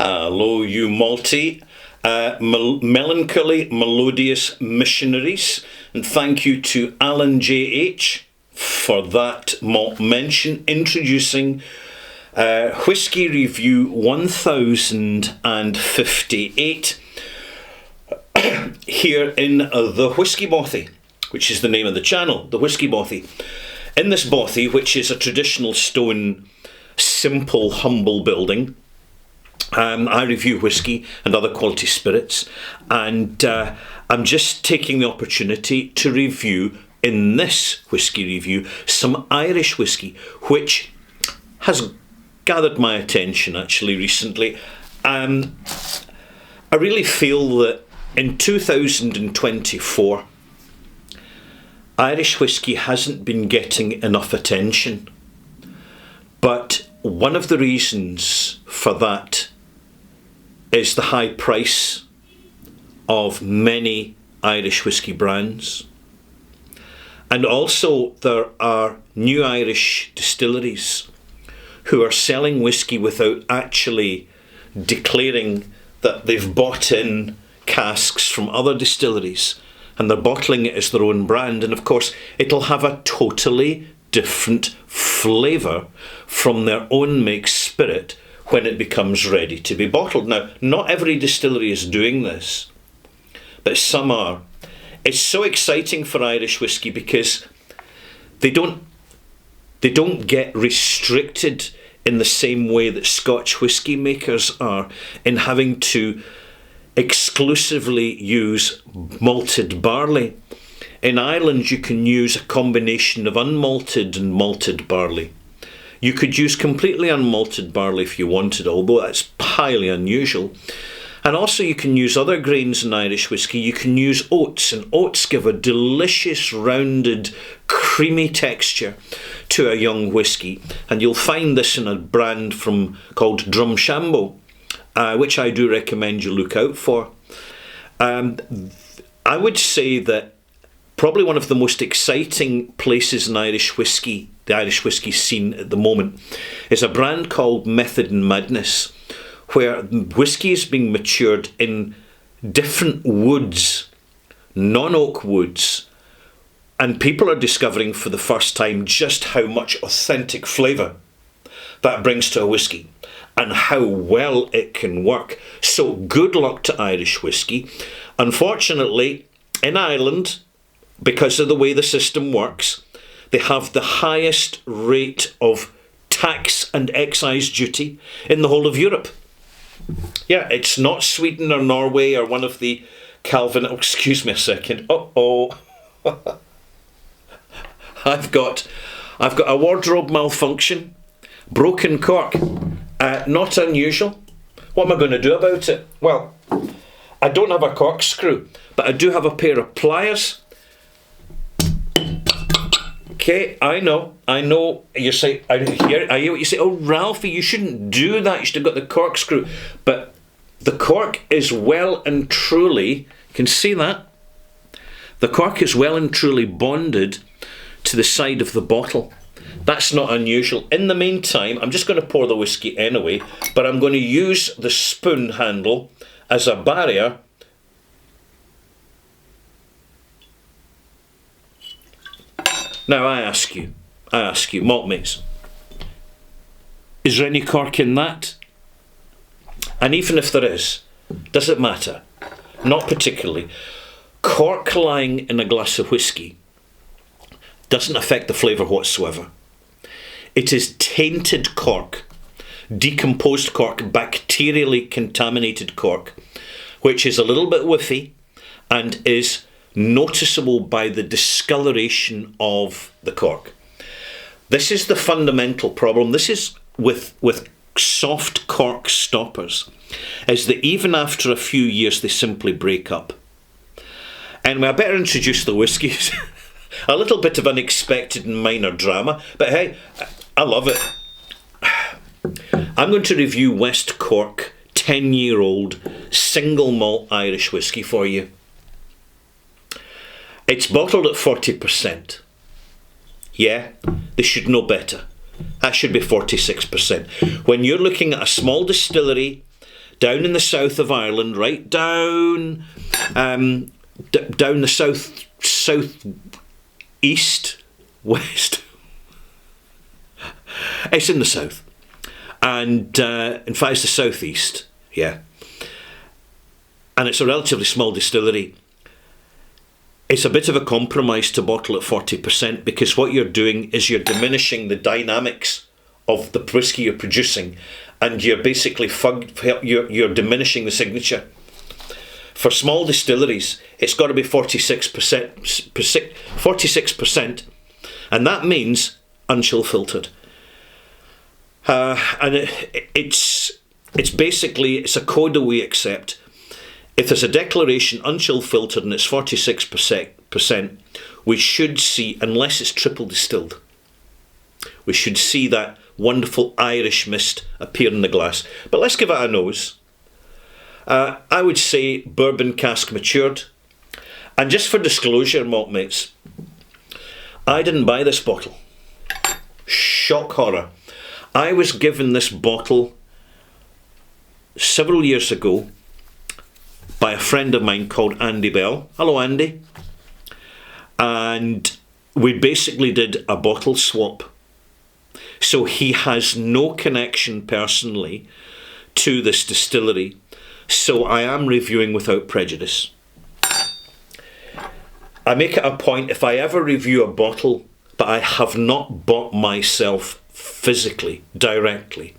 Hello, you melancholy, melodious missionaries, and thank you to Alan J.H. for that malt mention, introducing Whiskey Review 1058 here in the Whiskey Bothy, which is the name of the channel, the Whiskey Bothy. In this bothy, which is a traditional stone, simple, humble building, I review whiskey and other quality spirits, and I'm just taking the opportunity to review, in this whiskey review, some Irish whiskey, which has gathered my attention actually recently. I really feel that in 2024, Irish whiskey hasn't been getting enough attention. But one of the reasons for that is the high price of many Irish whiskey brands. And also there are new Irish distilleries who are selling whiskey without actually declaring that they've bought in casks from other distilleries, and they're bottling it as their own brand. And of course it'll have a totally different flavour from their own make spirit when it becomes ready to be bottled. Now, not every distillery is doing this, but some are. It's so exciting for Irish whiskey because they don't get restricted in the same way that Scotch whiskey makers are in having to exclusively use malted barley. In Ireland, you can use a combination of unmalted and malted barley. You could use completely unmalted barley if you wanted, although that's highly unusual. And also you can use other grains in Irish whiskey. You can use oats, and oats give a delicious, rounded, creamy texture to a young whiskey. And you'll find this in a brand called Drumshambo, which I do recommend you look out for. I would say that probably one of the most exciting places in Irish whiskey, the Irish whiskey scene at the moment, is a brand called Method and Madness, where whiskey is being matured in different woods, non-oak woods, and people are discovering for the first time just how much authentic flavour that brings to a whiskey and how well it can work. So good luck to Irish whiskey. Unfortunately, in Ireland, because of the way the system works, they have the highest rate of tax and excise duty in the whole of Europe. Yeah, it's not Sweden or Norway or one of the Calvin... Oh, excuse me a second. Uh-oh. I've got a wardrobe malfunction. Broken cork. Not unusual. What am I going to do about it? Well, I don't have a corkscrew, but I do have a pair of pliers. Okay, I know. You say, I hear what you say. Oh, Ralfy, you shouldn't do that. You should have got the corkscrew. But the cork is well and truly, you can see that? The cork is well and truly bonded to the side of the bottle. That's not unusual. In the meantime, I'm just going to pour the whiskey anyway, but I'm going to use the spoon handle as a barrier. Now I ask you, malt mates, is there any cork in that? And even if there is, does it matter? Not particularly. Cork lying in a glass of whiskey doesn't affect the flavour whatsoever. It is tainted cork, decomposed cork, bacterially contaminated cork, which is a little bit whiffy and is noticeable by the discoloration of the cork. This is the fundamental problem. This is with soft cork stoppers, is that even after a few years they simply break up. Anyway, I better introduce the whiskies. A little bit of unexpected and minor drama, but hey, I love it. I'm going to review West Cork 10-year-old single malt Irish whiskey for you. It's bottled at 40%. Yeah, they should know better. That should be 46%. When you're looking at a small distillery down in the south of Ireland, right down, down the south east, west. It's in the south, and in fact it's the southeast, yeah. And it's a relatively small distillery. It's a bit of a compromise to bottle at 40% because what you're doing is you're diminishing the dynamics of the whiskey you're producing, and you're basically you're diminishing the signature. For small distilleries, it's got to be 46%, and that means unchill filtered. And it's basically, it's a code that we accept. If there's a declaration unchill filtered and it's 46%, we should see, unless it's triple distilled, we should see that wonderful Irish mist appear in the glass. But let's give it a nose. I would say bourbon cask matured. And just for disclosure, malt mates, I didn't buy this bottle. Shock horror. I was given this bottle several years ago by a friend of mine called Andy Bell. Hello, Andy. And we basically did a bottle swap. So he has no connection personally to this distillery. So I am reviewing without prejudice. I make it a point, if I ever review a bottle but I have not bought myself physically, directly,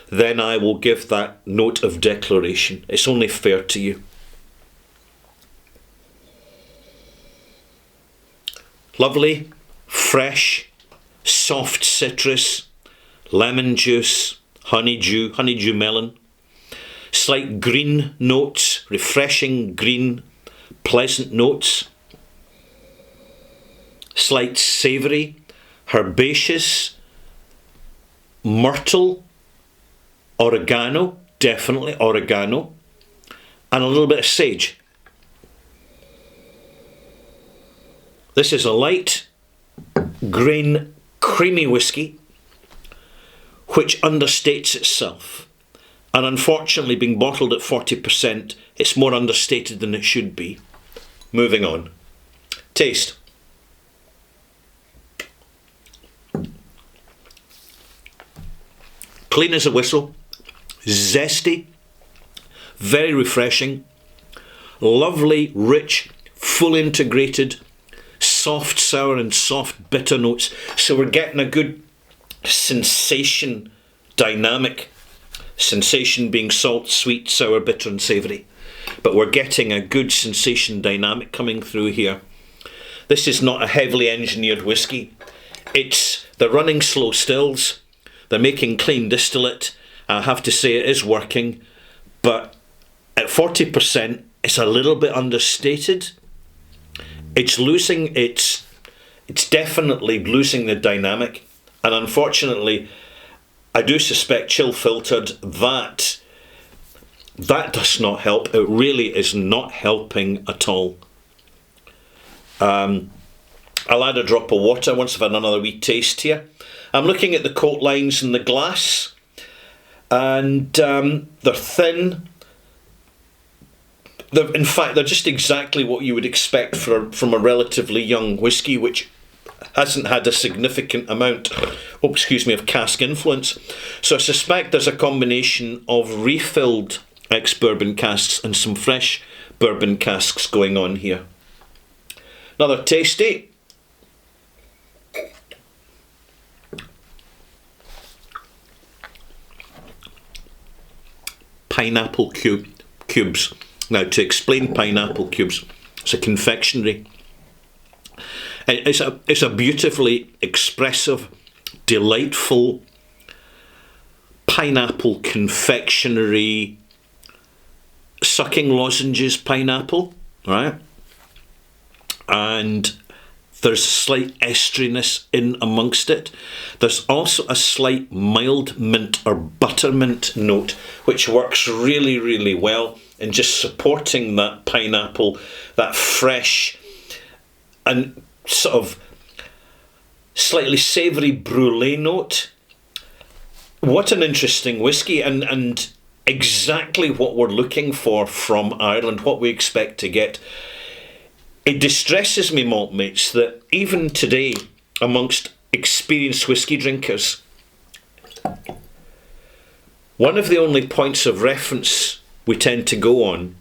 then I will give that note of declaration. It's only fair to you. Lovely, fresh, soft citrus, lemon juice, honeydew melon. Slight green notes, refreshing green, pleasant notes. Slight savoury, herbaceous, myrtle, oregano, definitely oregano, and a little bit of sage. This is a light, grain, creamy whiskey, which understates itself. And unfortunately, being bottled at 40%, it's more understated than it should be. Moving on. Taste. Clean as a whistle. Zesty. Very refreshing. Lovely, rich, full integrated, soft sour and soft bitter notes. So we're getting a good sensation dynamic. Sensation being salt, sweet, sour, bitter and savoury. But we're getting a good sensation dynamic coming through here. This is not a heavily engineered whiskey. They're running slow stills. They're making clean distillate. I have to say it is working. But at 40%, it's a little bit understated. It's definitely losing the dynamic. And unfortunately, I do suspect chill filtered, that does not help. It really is not helping at all. I'll add a drop of water once I've had another wee taste here. I'm looking at the coat lines in the glass, and they're thin. In fact, they're just exactly what you would expect from a relatively young whiskey, which hasn't had a significant amount, of cask influence. So I suspect there's a combination of refilled ex-bourbon casks and some fresh bourbon casks going on here. Another tasty. Pineapple cubes. Now, to explain pineapple cubes, it's a confectionery. It's a beautifully expressive, delightful pineapple confectionery, sucking lozenges pineapple, right? And there's a slight esteriness in amongst it. There's also a slight mild mint or buttermint note, which works really, really well in just supporting that pineapple, that fresh and sort of slightly savoury brulee note. What an interesting whiskey, and exactly what we're looking for from Ireland, what we expect to get. It distresses me, malt mates, that even today, amongst experienced whisky drinkers, one of the only points of reference we tend to go on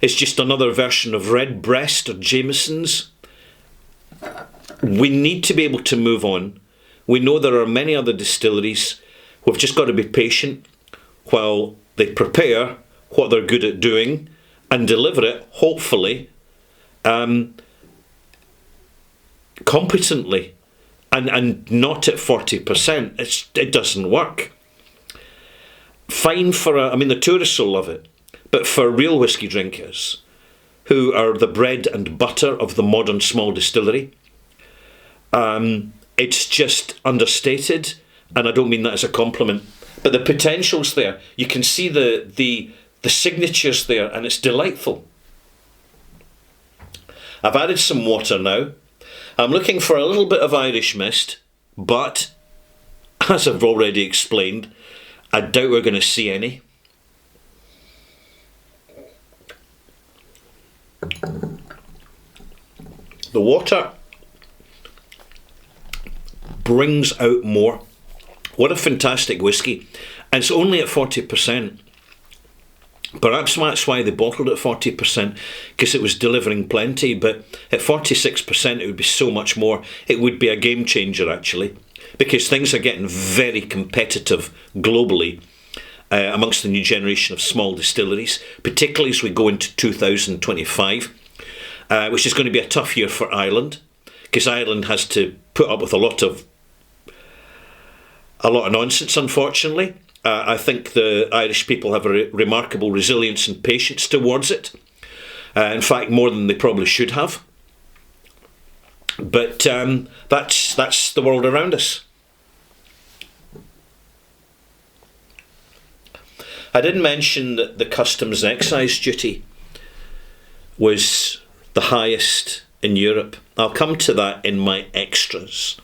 is just another version of Redbreast or Jameson's. We need to be able to move on. We know there are many other distilleries. We've just got to be patient while they prepare what they're good at doing and deliver it, hopefully, competently, and not at 40%. It doesn't work. Fine for the tourists will love it, but for real whisky drinkers, who are the bread and butter of the modern small distillery, it's just understated, and I don't mean that as a compliment, but the potential's there. You can see the signatures there, and it's delightful. I've added some water now. I'm looking for a little bit of Irish mist, but as I've already explained, I doubt we're going to see any. The water brings out more. What a fantastic whisky. And it's only at 40%. Perhaps that's why they bottled at 40%, because it was delivering plenty. But at 46%, it would be so much more. It would be a game changer, actually, because things are getting very competitive globally amongst the new generation of small distilleries, particularly as we go into 2025, which is going to be a tough year for Ireland, because Ireland has to put up with a lot of nonsense, unfortunately. I think the Irish people have a remarkable resilience and patience towards it. In fact, more than they probably should have. But that's the world around us. I didn't mention that the customs excise duty was the highest in Europe. I'll come to that in my extras,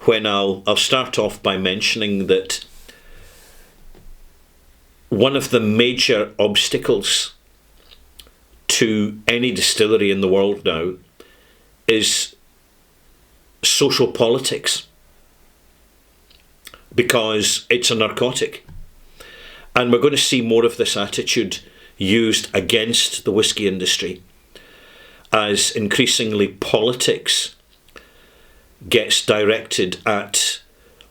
when I'll start off by mentioning that one of the major obstacles to any distillery in the world now is social politics, because it's a narcotic. And we're going to see more of this attitude used against the whisky industry as increasingly politics gets directed at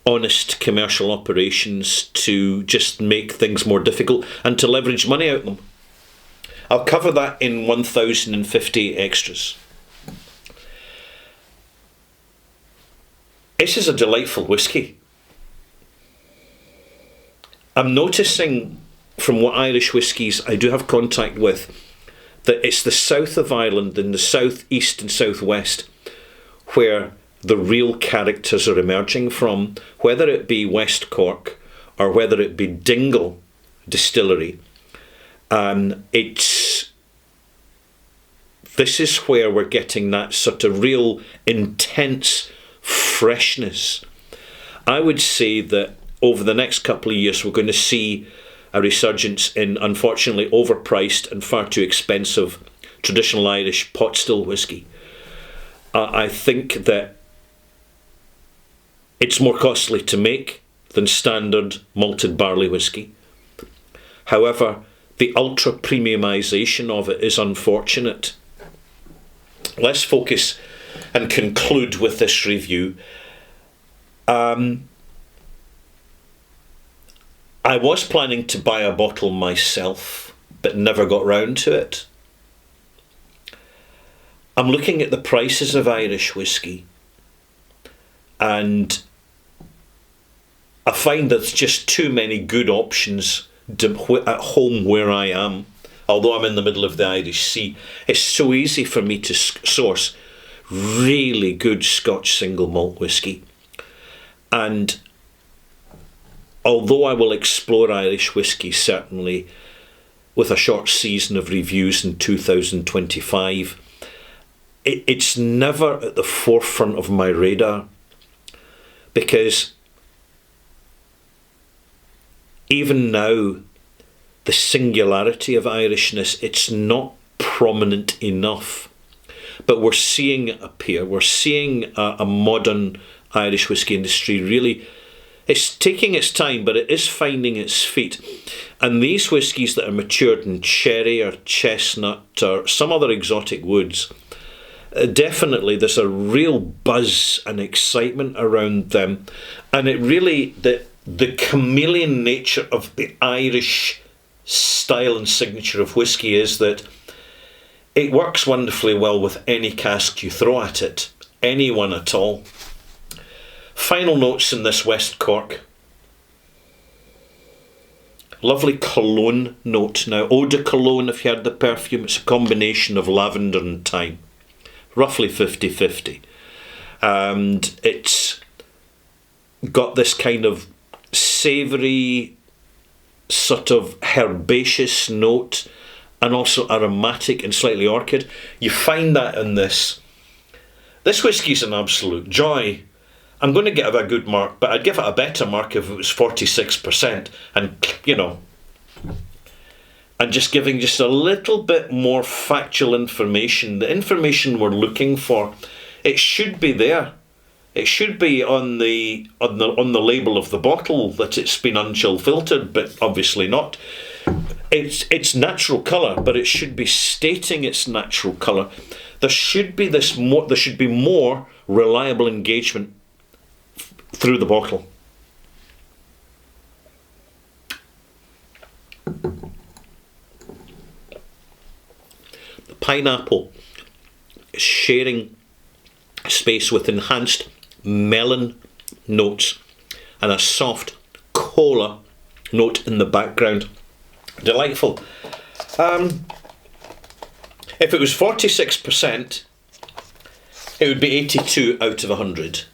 honest commercial operations to just make things more difficult and to leverage money out of them. I'll cover that in 1050 extras. This is a delightful whisky. I'm noticing from what Irish whiskies I do have contact with that it's the south of Ireland and the southeast and southwest where the real characters are emerging from, whether it be West Cork or whether it be Dingle Distillery. This is where we're getting that sort of real intense freshness. I would say that over the next couple of years we're going to see a resurgence in, unfortunately, overpriced and far too expensive traditional Irish pot still whisky. I think that it's more costly to make than standard malted barley whisky. However, the ultra premiumisation of it is unfortunate. Let's focus and conclude with this review. I was planning to buy a bottle myself, but never got round to it. I'm looking at the prices of Irish whisky, and I find there's just too many good options at home where I am. Although I'm in the middle of the Irish Sea, it's so easy for me to source really good Scotch single malt whisky. And although I will explore Irish whisky certainly with a short season of reviews in 2025, it's never at the forefront of my radar, because even now, the singularity of Irishness, it's not prominent enough. But we're seeing it appear. We're seeing a modern Irish whisky industry really, it's taking its time, but it is finding its feet. And these whiskies that are matured in cherry or chestnut or some other exotic woods, definitely there's a real buzz and excitement around them. And it really, the chameleon nature of the Irish style and signature of whisky is that it works wonderfully well with any cask you throw at it, anyone at all. Final notes in this West Cork. Lovely cologne note. Now, eau de cologne, if you had the perfume, it's a combination of lavender and thyme. Roughly 50-50. And it's got this kind of savoury, sort of herbaceous note, and also aromatic and slightly orchid. You find that in this. This whiskey's an absolute joy. I'm going to give it a good mark, but I'd give it a better mark if it was 46%. And, you know, and just giving just a little bit more factual information. The information we're looking for, it should be there. It should be on the label of the bottle that it's been unchill filtered, but obviously not. It's natural colour, but it should be stating its natural colour. There should be more reliable engagement through the bottle. The pineapple is sharing space with enhanced melon notes and a soft cola note in the background. Delightful. If it was 46%, it would be 82 out of 100.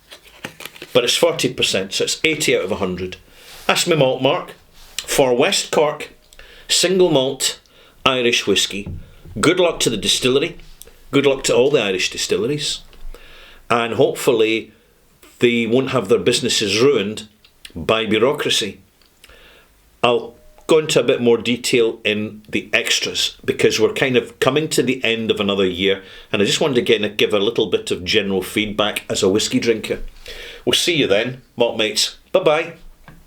But it's 40%, so it's 80 out of 100. That's my malt mark for West Cork single malt Irish whisky. Good luck to the distillery. Good luck to all the Irish distilleries. And hopefully they won't have their businesses ruined by bureaucracy. I'll go into a bit more detail in the extras because we're kind of coming to the end of another year, and I just wanted to give a little bit of general feedback as a whisky drinker. We'll see you then, malt mates. Bye bye.